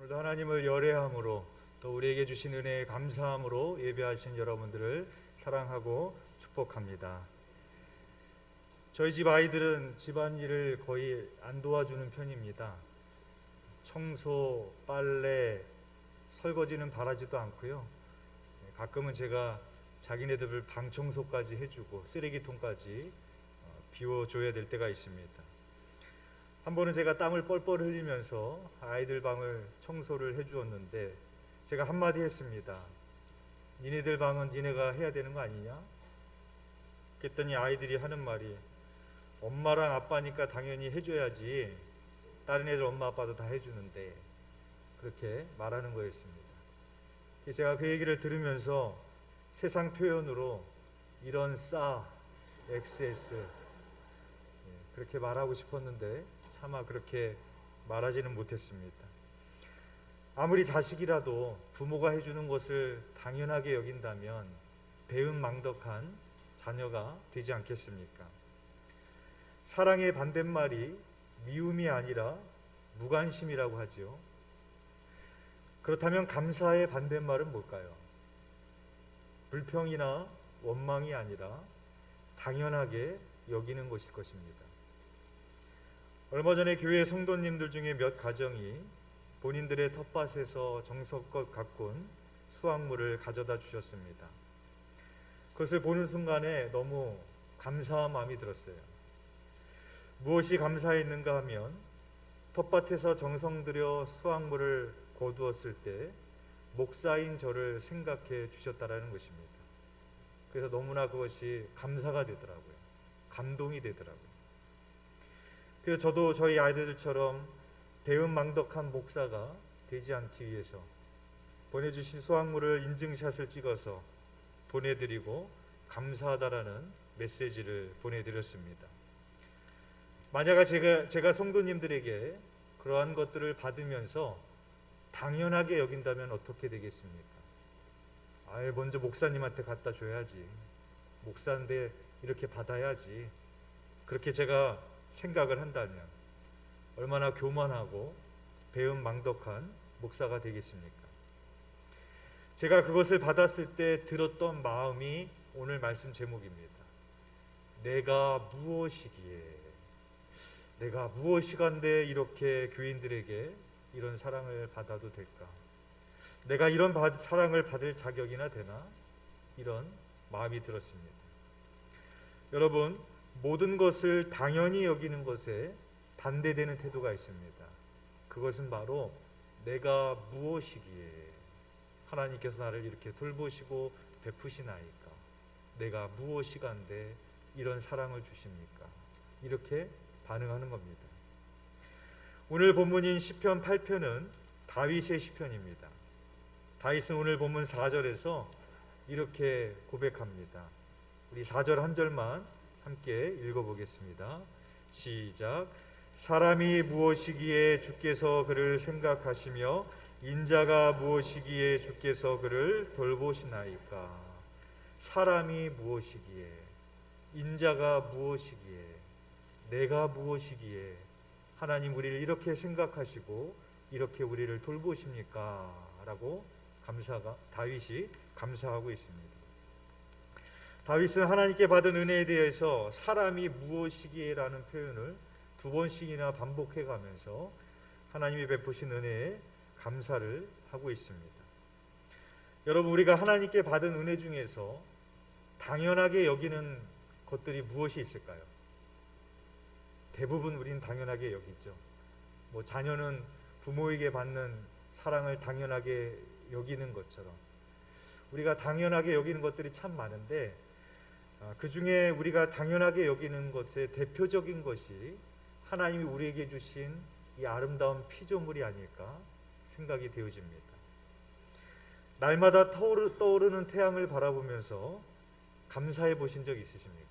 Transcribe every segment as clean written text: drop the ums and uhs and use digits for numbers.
오늘도 하나님을 열애함으로 또 우리에게 주신 은혜에 감사함으로 예배하신 여러분들을 사랑하고 축복합니다. 저희 집 아이들은 집안일을 거의 안 도와주는 편입니다. 청소, 빨래, 설거지는 바라지도 않고요. 가끔은 제가 자기네들 방 청소까지 해주고 쓰레기통까지 비워줘야 될 때가 있습니다. 한 번은 제가 땀을 뻘뻘 흘리면서 아이들 방을 청소를 해주었는데 제가 한마디 했습니다. 니네들 방은 니네가 해야 되는 거 아니냐? 그랬더니 아이들이 하는 말이 엄마랑 아빠니까 당연히 해줘야지 다른 애들 엄마 아빠도 다 해주는데, 그렇게 말하는 거였습니다. 제가 그 얘기를 들으면서 세상 표현으로 이런 XS 그렇게 말하고 싶었는데 차마 그렇게 말하지는 못했습니다. 아무리 자식이라도 부모가 해주는 것을 당연하게 여긴다면 배은망덕한 자녀가 되지 않겠습니까? 사랑의 반대말이 미움이 아니라 무관심이라고 하지요. 그렇다면 감사의 반대말은 뭘까요? 불평이나 원망이 아니라 당연하게 여기는 것일 것입니다. 얼마 전에 교회 성도님들 중에 몇 가정이 본인들의 텃밭에서 정성껏 가꾼 수확물을 가져다 주셨습니다. 그것을 보는 순간에 너무 감사한 마음이 들었어요. 무엇이 감사했는가 하면 텃밭에서 정성 들여 수확물을 거두었을 때 목사인 저를 생각해 주셨다라는 것입니다. 그래서 너무나 그것이 감사가 되더라고요. 감동이 되더라고요. 그래서 저도 저희 아이들처럼 배은망덕한 목사가 되지 않기 위해서 보내주신 수확물을 인증샷을 찍어서 보내드리고 감사하다라는 메시지를 보내드렸습니다. 만약 제가 성도님들에게 그러한 것들을 받으면서 당연하게 여긴다면 어떻게 되겠습니까? 먼저 목사님한테 갖다 줘야지, 목사인데 이렇게 받아야지, 그렇게 제가 생각을 한다면 얼마나 교만하고 배은망덕한 목사가 되겠습니까? 제가 그것을 받았을 때 들었던 마음이 오늘 말씀 제목입니다. 내가 무엇이간데 이렇게 교인들에게 이런 사랑을 받아도 될까? 내가 이런 사랑을 받을 자격이나 되나? 이런 마음이 들었습니다. 여러분, 모든 것을 당연히 여기는 것에 반대되는 태도가 있습니다. 그것은 바로 내가 무엇이기에 하나님께서 나를 이렇게 돌보시고 베푸시나이까? 내가 무엇이간데 이런 사랑을 주십니까? 이렇게 반응하는 겁니다. 오늘 본문인 시편 8편은 다윗의 시편입니다. 다윗은 오늘 본문 4절에서 이렇게 고백합니다. 우리 4절 한 절만 함께 읽어보겠습니다. 시작. 사람이 무엇이기에 주께서 그를 생각하시며 인자가 무엇이기에 주께서 그를 돌보시나이까? 사람이 무엇이기에, 인자가 무엇이기에, 내가 무엇이기에 하나님 우리를 이렇게 생각하시고 이렇게 우리를 돌보십니까? 라고 다윗이 감사하고 있습니다. 다윗은 하나님께 받은 은혜에 대해서 사람이 무엇이기에 라는 표현을 2번씩이나 반복해 가면서 하나님이 베푸신 은혜에 감사를 하고 있습니다. 여러분, 우리가 하나님께 받은 은혜 중에서 당연하게 여기는 것들이 무엇이 있을까요? 대부분 우리는 당연하게 여기죠. 자녀는 부모에게 받는 사랑을 당연하게 여기는 것처럼 우리가 당연하게 여기는 것들이 참 많은데, 그 중에 우리가 당연하게 여기는 것의 대표적인 것이 하나님이 우리에게 주신 이 아름다운 피조물이 아닐까 생각이 되어집니다. 날마다 떠오르는 태양을 바라보면서 감사해 보신 적 있으십니까?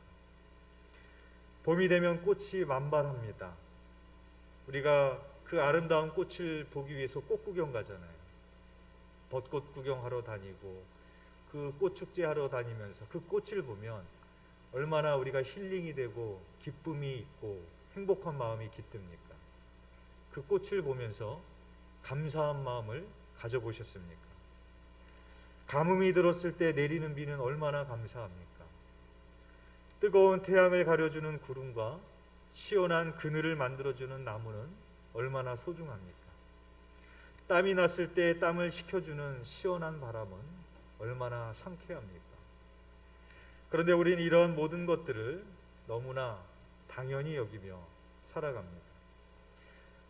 봄이 되면 꽃이 만발합니다. 우리가 그 아름다운 꽃을 보기 위해서 꽃 구경 가잖아요. 벚꽃 구경하러 다니고 그 꽃축제 하러 다니면서 그 꽃을 보면 얼마나 우리가 힐링이 되고 기쁨이 있고 행복한 마음이 깃듭니까? 그 꽃을 보면서 감사한 마음을 가져보셨습니까? 가뭄이 들었을 때 내리는 비는 얼마나 감사합니까? 뜨거운 태양을 가려주는 구름과 시원한 그늘을 만들어주는 나무는 얼마나 소중합니까? 땀이 났을 때 땀을 식혀주는 시원한 바람은 얼마나 상쾌합니까? 그런데 우리는 이런 모든 것들을 너무나 당연히 여기며 살아갑니다.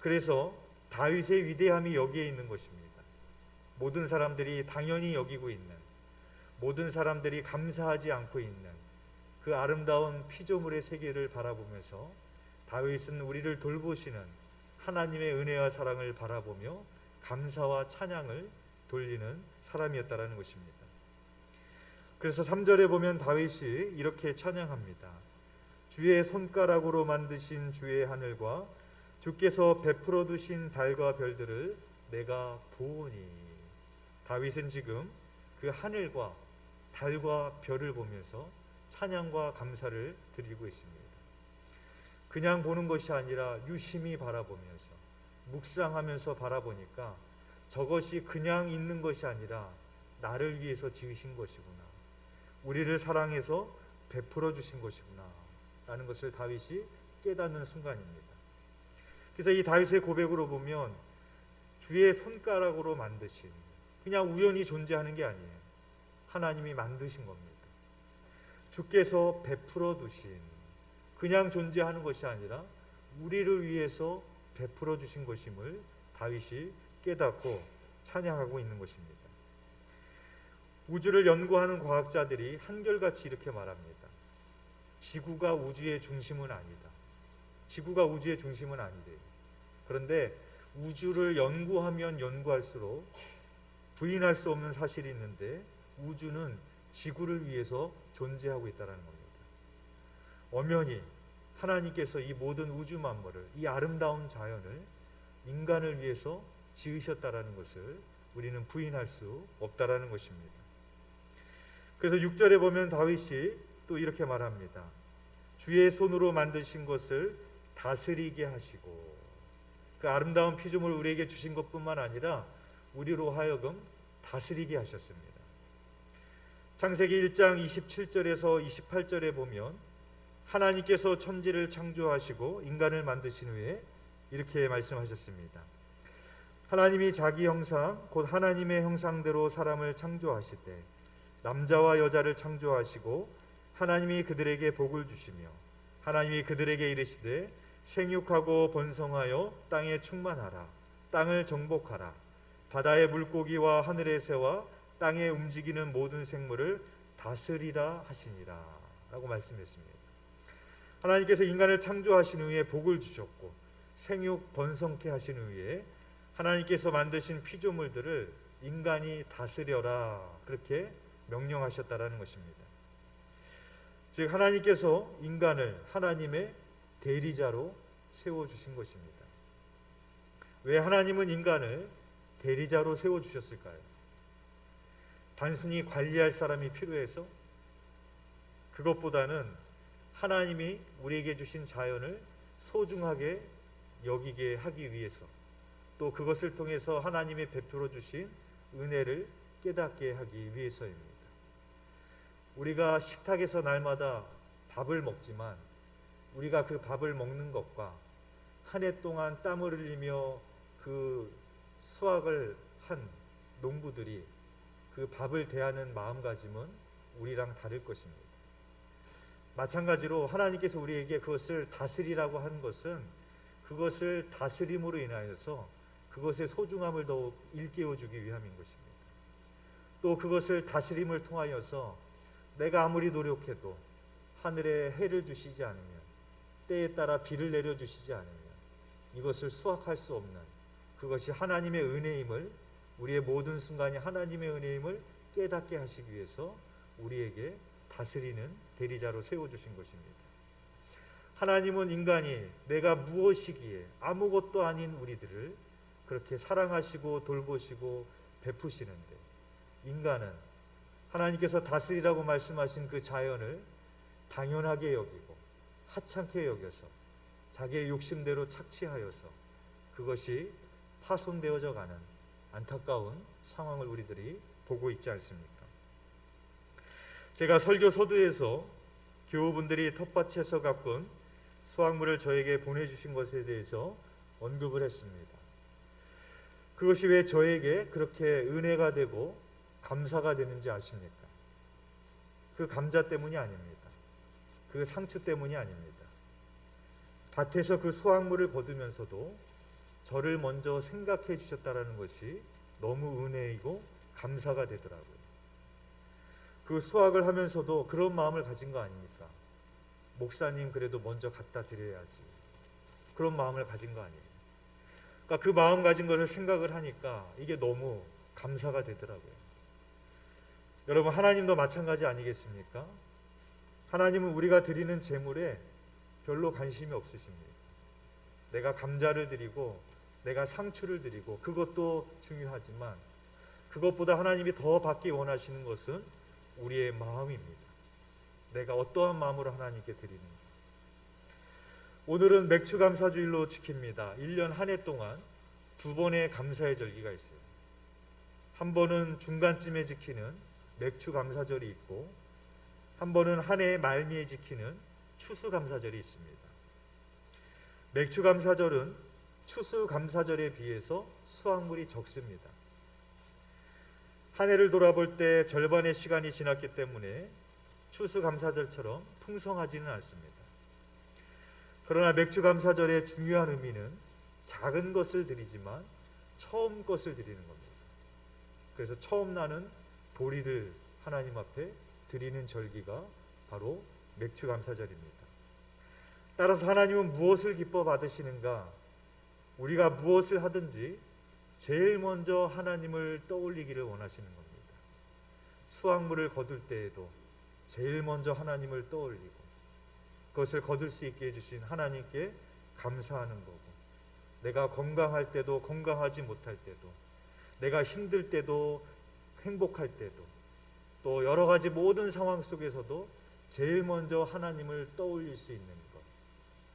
그래서 다윗의 위대함이 여기에 있는 것입니다. 모든 사람들이 당연히 여기고 있는, 모든 사람들이 감사하지 않고 있는 그 아름다운 피조물의 세계를 바라보면서 다윗은 우리를 돌보시는 하나님의 은혜와 사랑을 바라보며 감사와 찬양을 돌리는 사람이었다라는 것입니다. 그래서 3절에 보면 다윗이 이렇게 찬양합니다. 주의 손가락으로 만드신 주의 하늘과 주께서 베풀어 두신 달과 별들을 내가 보오니. 다윗은 지금 그 하늘과 달과 별을 보면서 찬양과 감사를 드리고 있습니다. 그냥 보는 것이 아니라 유심히 바라보면서 묵상하면서 바라보니까 저것이 그냥 있는 것이 아니라 나를 위해서 지으신 것이구나, 우리를 사랑해서 베풀어 주신 것이구나 라는 것을 다윗이 깨닫는 순간입니다. 그래서 이 다윗의 고백으로 보면 주의 손가락으로 만드신, 그냥 우연히 존재하는 게 아니에요. 하나님이 만드신 겁니다. 주께서 베풀어 두신, 그냥 존재하는 것이 아니라 우리를 위해서 베풀어 주신 것임을 다윗이 깨닫고 찬양하고 있는 것입니다. 우주를 연구하는 과학자들이 한결같이 이렇게 말합니다. 지구가 우주의 중심은 아니다. 지구가 우주의 중심은 아니래요. 그런데 우주를 연구하면 연구할수록 부인할 수 없는 사실이 있는데, 우주는 지구를 위해서 존재하고 있다는 겁니다. 엄연히 하나님께서 이 모든 우주 만물을, 이 아름다운 자연을 인간을 위해서 지으셨다라는 것을 우리는 부인할 수 없다라는 것입니다. 그래서 6절에 보면 다윗이 또 이렇게 말합니다. 주의 손으로 만드신 것을 다스리게 하시고, 그 아름다운 피조물 우리에게 주신 것뿐만 아니라 우리로 하여금 다스리게 하셨습니다. 창세기 1장 27절에서 28절에 보면 하나님께서 천지를 창조하시고 인간을 만드신 후에 이렇게 말씀하셨습니다. 하나님이 자기 형상 곧 하나님의 형상대로 사람을 창조하시되 남자와 여자를 창조하시고 하나님이 그들에게 복을 주시며 하나님이 그들에게 이르시되 생육하고 번성하여 땅에 충만하라. 땅을 정복하라. 바다의 물고기와 하늘의 새와 땅에 움직이는 모든 생물을 다스리라 하시니라 라고 말씀했습니다. 하나님께서 인간을 창조하신 후에 복을 주셨고 생육 번성케 하신 후에 하나님께서 만드신 피조물들을 인간이 다스려라, 그렇게 명령하셨다라는 것입니다. 즉 하나님께서 인간을 하나님의 대리자로 세워주신 것입니다. 왜 하나님은 인간을 대리자로 세워주셨을까요? 단순히 관리할 사람이 필요해서? 그것보다는 하나님이 우리에게 주신 자연을 소중하게 여기게 하기 위해서, 또 그것을 통해서 하나님이 베풀어 주신 은혜를 깨닫게 하기 위해서입니다. 우리가 식탁에서 날마다 밥을 먹지만 우리가 그 밥을 먹는 것과 한 해 동안 땀을 흘리며 그 수확을 한 농부들이 그 밥을 대하는 마음가짐은 우리랑 다를 것입니다. 마찬가지로 하나님께서 우리에게 그것을 다스리라고 한 것은 그것을 다스림으로 인하여서 그것의 소중함을 더욱 일깨워주기 위함인 것입니다. 또 그것을 다스림을 통하여서 내가 아무리 노력해도 하늘에 해를 주시지 않으면, 때에 따라 비를 내려주시지 않으면 이것을 수확할 수 없는, 그것이 하나님의 은혜임을, 우리의 모든 순간이 하나님의 은혜임을 깨닫게 하시기 위해서 우리에게 다스리는 대리자로 세워주신 것입니다. 하나님은 인간이 내가 무엇이기에 아무것도 아닌 우리들을 그렇게 사랑하시고 돌보시고 베푸시는데, 인간은 하나님께서 다스리라고 말씀하신 그 자연을 당연하게 여기고 하찮게 여겨서 자기의 욕심대로 착취하여서 그것이 파손되어져 가는 안타까운 상황을 우리들이 보고 있지 않습니까? 제가 설교 서두에서 교우분들이 텃밭에서 가꾼 수확물을 저에게 보내주신 것에 대해서 언급을 했습니다. 그것이 왜 저에게 그렇게 은혜가 되고 감사가 되는지 아십니까? 그 감자 때문이 아닙니다. 그 상추 때문이 아닙니다. 밭에서 그 수확물을 거두면서도 저를 먼저 생각해 주셨다는 것이 너무 은혜이고 감사가 되더라고요. 그 수확을 하면서도 그런 마음을 가진 거 아닙니까? 목사님 그래도 먼저 갖다 드려야지. 그런 마음을 가진 거 아니에요. 그러니까 그 마음 가진 것을 생각을 하니까 이게 너무 감사가 되더라고요. 여러분, 하나님도 마찬가지 아니겠습니까? 하나님은 우리가 드리는 제물에 별로 관심이 없으십니다. 내가 감자를 드리고 내가 상추를 드리고 그것도 중요하지만 그것보다 하나님이 더 받기 원하시는 것은 우리의 마음입니다. 내가 어떠한 마음으로 하나님께 드리는가. 오늘은 맥추감사주일로 지킵니다. 1년 한 해 동안 두 번의 감사의 절기가 있어요. 한 번은 중간쯤에 지키는 맥추감사절이 있고 한 번은 한 해의 말미에 지키는 추수감사절이 있습니다. 맥추감사절은 추수감사절에 비해서 수확물이 적습니다. 한 해를 돌아볼 때 절반의 시간이 지났기 때문에 추수감사절처럼 풍성하지는 않습니다. 그러나 맥추감사절의 중요한 의미는 작은 것을 드리지만 처음 것을 드리는 겁니다. 그래서 처음 나는 보리를 하나님 앞에 드리는 절기가 바로 맥추감사절입니다. 따라서 하나님은 무엇을 기뻐 받으시는가? 우리가 무엇을 하든지 제일 먼저 하나님을 떠올리기를 원하시는 겁니다. 수확물을 거둘 때에도 제일 먼저 하나님을 떠올리고 그것을 거둘 수 있게 해주신 하나님께 감사하는 거고, 내가 건강할 때도 건강하지 못할 때도, 내가 힘들 때도 행복할 때도, 또 여러 가지 모든 상황 속에서도 제일 먼저 하나님을 떠올릴 수 있는 것,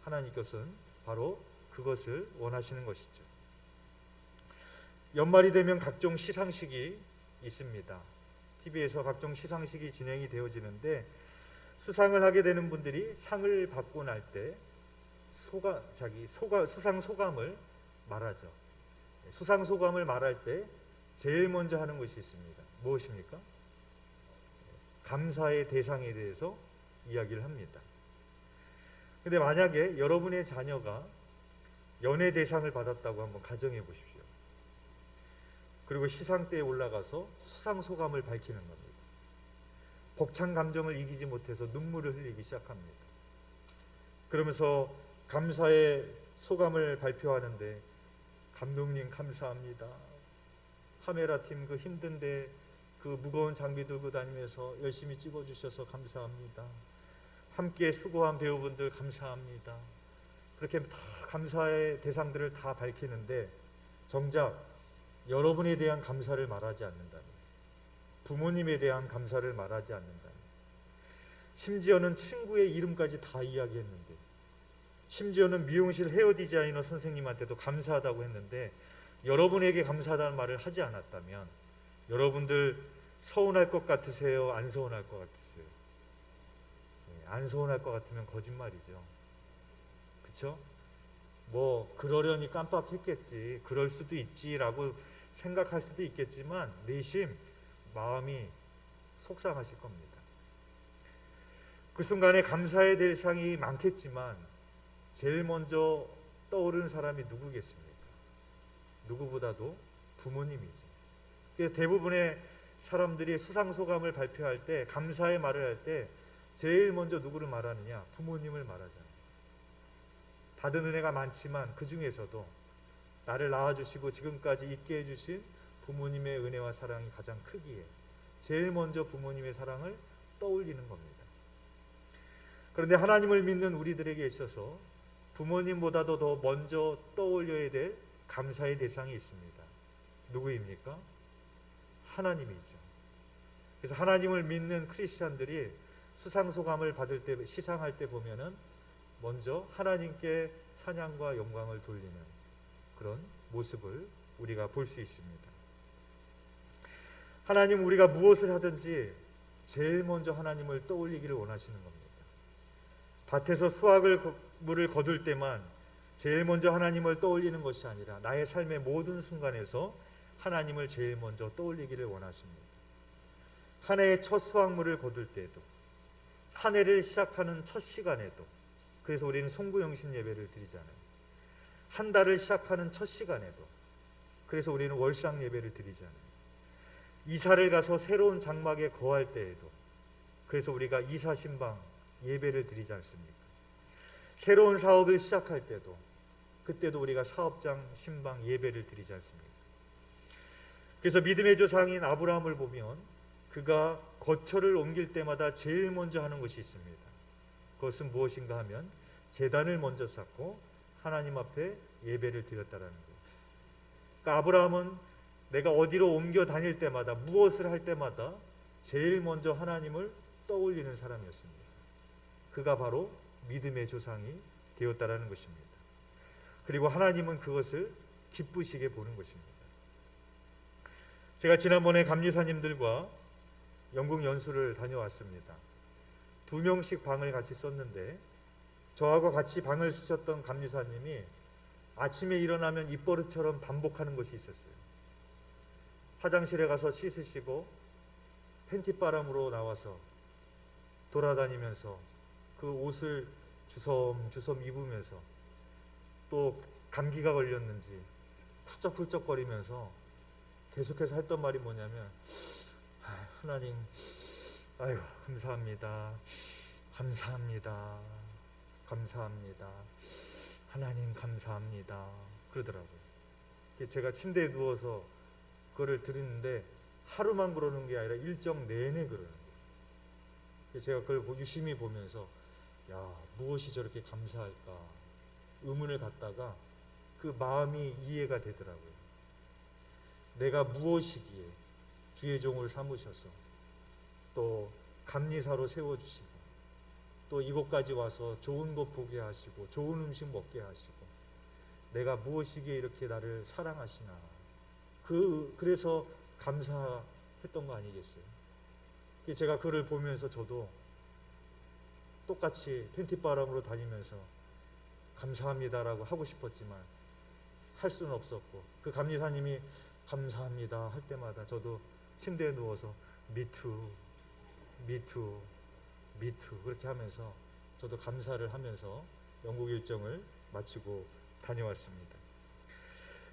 하나님께서는 바로 그것을 원하시는 것이죠. 연말이 되면 각종 시상식이 있습니다. TV에서 각종 시상식이 진행이 되어지는데 수상을 하게 되는 분들이 상을 받고 날 때 수상 소감을 말하죠. 수상 소감을 말할 때 제일 먼저 하는 것이 있습니다. 무엇입니까? 감사의 대상에 대해서 이야기를 합니다. 근데 만약에 여러분의 자녀가 연예 대상을 받았다고 한번 가정해 보십시오. 그리고 시상대에 올라가서 수상 소감을 밝히는 겁니다. 벅찬 감정을 이기지 못해서 눈물을 흘리기 시작합니다. 그러면서 감사의 소감을 발표하는데, 감독님 감사합니다. 카메라팀 그 힘든데 그 무거운 장비 들고 다니면서 열심히 찍어주셔서 감사합니다. 함께 수고한 배우분들 감사합니다. 그렇게 다 감사의 대상들을 다 밝히는데 정작 여러분에 대한 감사를 말하지 않는다면, 부모님에 대한 감사를 말하지 않는다면, 심지어는 친구의 이름까지 다 이야기했는데, 심지어는 미용실 헤어 디자이너 선생님한테도 감사하다고 했는데 여러분에게 감사하다는 말을 하지 않았다면 여러분들 서운할 것 같으세요? 안 서운할 것 같으세요? 안 서운할 것 같으면 거짓말이죠. 그렇죠? 뭐 그러려니 깜빡했겠지, 그럴 수도 있지라고 생각할 수도 있겠지만 내심 마음이 속상하실 겁니다. 그 순간에 감사의 대상이 많겠지만 제일 먼저 떠오르는 사람이 누구겠습니까? 누구보다도 부모님이죠. 대부분의 사람들이 수상소감을 발표할 때, 감사의 말을 할 때 제일 먼저 누구를 말하느냐? 부모님을 말하잖아요. 받은 은혜가 많지만 그 중에서도 나를 낳아주시고 지금까지 있게 해주신 부모님의 은혜와 사랑이 가장 크기에 제일 먼저 부모님의 사랑을 떠올리는 겁니다. 그런데 하나님을 믿는 우리들에게 있어서 부모님보다도 더 먼저 떠올려야 될 감사의 대상이 있습니다. 누구입니까? 하나님이죠. 그래서 하나님을 믿는 크리스찬들이 수상소감을 받을 때, 시상할 때 보면은 먼저 하나님께 찬양과 영광을 돌리는, 그런 모습을 우리가 볼 수 있습니다. 하나님, 우리가 무엇을 하든지 제일 먼저 하나님을 떠올리기를 원하시는 겁니다. 밭에서 수확물을 거둘 때만 제일 먼저 하나님을 떠올리는 것이 아니라 나의 삶의 모든 순간에서 하나님을 제일 먼저 떠올리기를 원하십니다. 한 해의 첫 수확물을 거둘 때에도, 한 해를 시작하는 첫 시간에도, 그래서 우리는 송구영신 예배를 드리잖아요. 한 달을 시작하는 첫 시간에도, 그래서 우리는 월상 예배를 드리잖아요. 이사를 가서 새로운 장막에 거할 때에도, 그래서 우리가 이사신방 예배를 드리지 않습니까? 새로운 사업을 시작할 때도, 그때도 우리가 사업장 신방 예배를 드리지 않습니까? 그래서 믿음의 조상인 아브라함을 보면 그가 거처를 옮길 때마다 제일 먼저 하는 것이 있습니다. 그것은 무엇인가 하면 제단을 먼저 쌓고 하나님 앞에 예배를 드렸다라는 거예요. 그러니까 아브라함은 내가 어디로 옮겨 다닐 때마다, 무엇을 할 때마다 제일 먼저 하나님을 떠올리는 사람이었습니다. 그가 바로 믿음의 조상이 되었다라는 것입니다. 그리고 하나님은 그것을 기쁘시게 보는 것입니다. 제가 지난번에 감리사님들과 영국 연수를 다녀왔습니다. 2명씩 방을 같이 썼는데 저하고 같이 방을 쓰셨던 감리사님이 아침에 일어나면 입버릇처럼 반복하는 것이 있었어요. 화장실에 가서 씻으시고 팬티바람으로 나와서 돌아다니면서 그 옷을 주섬주섬 입으면서 또 감기가 걸렸는지 훌쩍훌쩍거리면서 계속해서 했던 말이 뭐냐면, 하나님, 아유, 감사합니다. 감사합니다. 감사합니다. 하나님 감사합니다. 그러더라고요. 제가 침대에 누워서 그거를 들었는데 하루만 그러는 게 아니라 일정 내내 그러는 거예요. 제가 그걸 유심히 보면서, 야, 무엇이 저렇게 감사할까 의문을 갖다가 그 마음이 이해가 되더라고요. 내가 무엇이기에 주의 종을 삼으셔서 또 감리사로 세워주시고 또 이곳까지 와서 좋은 곳 보게 하시고 좋은 음식 먹게 하시고 내가 무엇이기에 이렇게 나를 사랑하시나, 그래서 감사했던 거 아니겠어요? 제가 그를 보면서 저도 똑같이 팬티바람으로 다니면서 감사합니다라고 하고 싶었지만 할 수는 없었고, 그 감리사님이 감사합니다 할 때마다 저도 침대에 누워서 미투 그렇게 하면서 저도 감사를 하면서 영국 일정을 마치고 다녀왔습니다.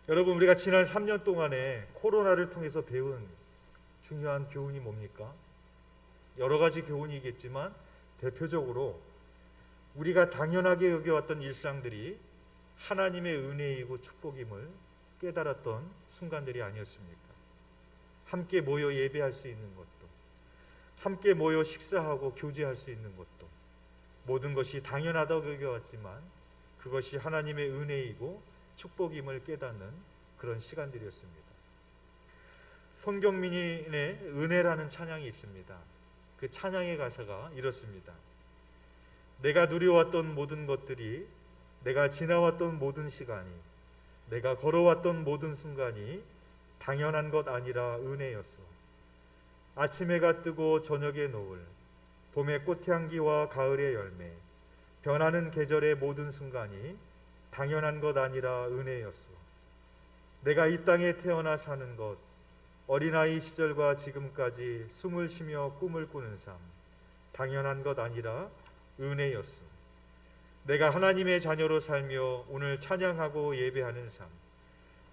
여러분, 우리가 지난 3년 동안에 코로나를 통해서 배운 중요한 교훈이 뭡니까? 여러 가지 교훈이겠지만 대표적으로 우리가 당연하게 여겨왔던 일상들이 하나님의 은혜이고 축복임을 깨달았던 순간들이 아니었습니까? 함께 모여 예배할 수 있는 것도, 함께 모여 식사하고 교제할 수 있는 것도, 모든 것이 당연하다고 여겨왔지만 그것이 하나님의 은혜이고 축복임을 깨닫는 그런 시간들이었습니다. 손경민의 은혜라는 찬양이 있습니다. 그 찬양의 가사가 이렇습니다. 내가 누려왔던 모든 것들이, 내가 지나왔던 모든 시간이, 내가 걸어왔던 모든 순간이 당연한 것 아니라 은혜였어. 아침 해가 뜨고 저녁의 노을, 봄의 꽃향기와 가을의 열매, 변하는 계절의 모든 순간이 당연한 것 아니라 은혜였어. 내가 이 땅에 태어나 사는 것, 어린아이 시절과 지금까지 숨을 쉬며 꿈을 꾸는 삶, 당연한 것 아니라 은혜였어. 내가 하나님의 자녀로 살며 오늘 찬양하고 예배하는 삶,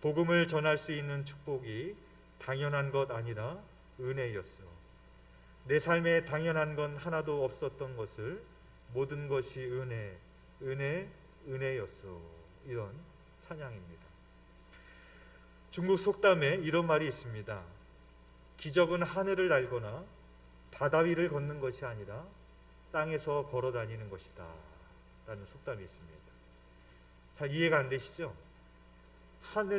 복음을 전할 수 있는 축복이 당연한 것 아니라 은혜였어. 내 삶에 당연한 건 하나도 없었던 것을 모든 것이 은혜였어. 이런 찬양입니다. 중국 속담에 이런 말이 있습니다. 기적은 하늘을 날거나 바다 위를 걷는 것이 아니라 땅에서 걸어 다니는 것이다 라는 속담이 있습니다. 잘 이해가 안 되시죠?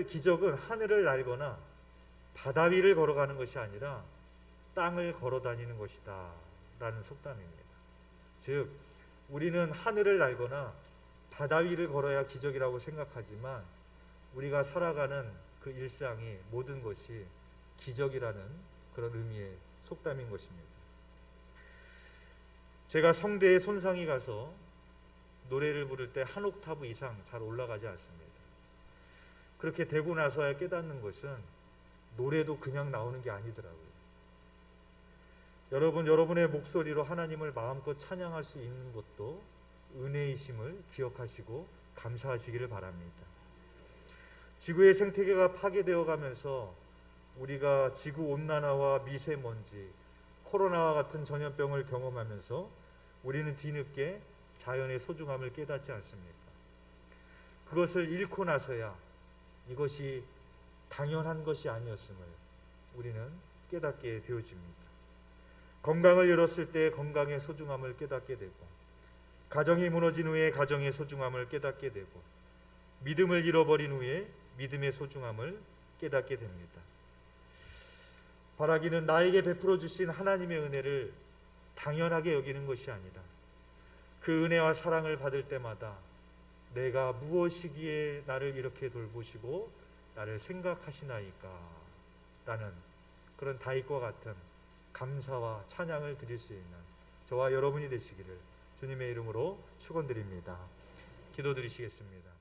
기적은 하늘을 날거나 바다 위를 걸어가는 것이 아니라 땅을 걸어 다니는 것이다 라는 속담입니다. 즉, 우리는 하늘을 날거나 바다 위를 걸어야 기적이라고 생각하지만 우리가 살아가는 그 일상이 모든 것이 기적이라는 그런 의미의 속담인 것입니다. 제가 성대에 손상이 가서 노래를 부를 때 한 옥타브 이상 잘 올라가지 않습니다. 그렇게 되고 나서야 깨닫는 것은 노래도 그냥 나오는 게 아니더라고요. 여러분의 목소리로 하나님을 마음껏 찬양할 수 있는 것도 은혜이심을 기억하시고 감사하시기를 바랍니다. 지구의 생태계가 파괴되어 가면서 우리가 지구온난화와 미세먼지, 코로나와 같은 전염병을 경험하면서 우리는 뒤늦게 자연의 소중함을 깨닫지 않습니까? 그것을 잃고 나서야 이것이 당연한 것이 아니었음을 우리는 깨닫게 되어집니다. 건강을 잃었을 때 건강의 소중함을 깨닫게 되고, 가정이 무너진 후에 가정의 소중함을 깨닫게 되고, 믿음을 잃어버린 후에 믿음의 소중함을 깨닫게 됩니다. 바라기는 나에게 베풀어 주신 하나님의 은혜를 당연하게 여기는 것이 아니라 그 은혜와 사랑을 받을 때마다 내가 무엇이기에 나를 이렇게 돌보시고 나를 생각하시나이까 라는 그런 다윗과 같은 감사와 찬양을 드릴 수 있는 저와 여러분이 되시기를 주님의 이름으로 축원드립니다. 기도드리시겠습니다.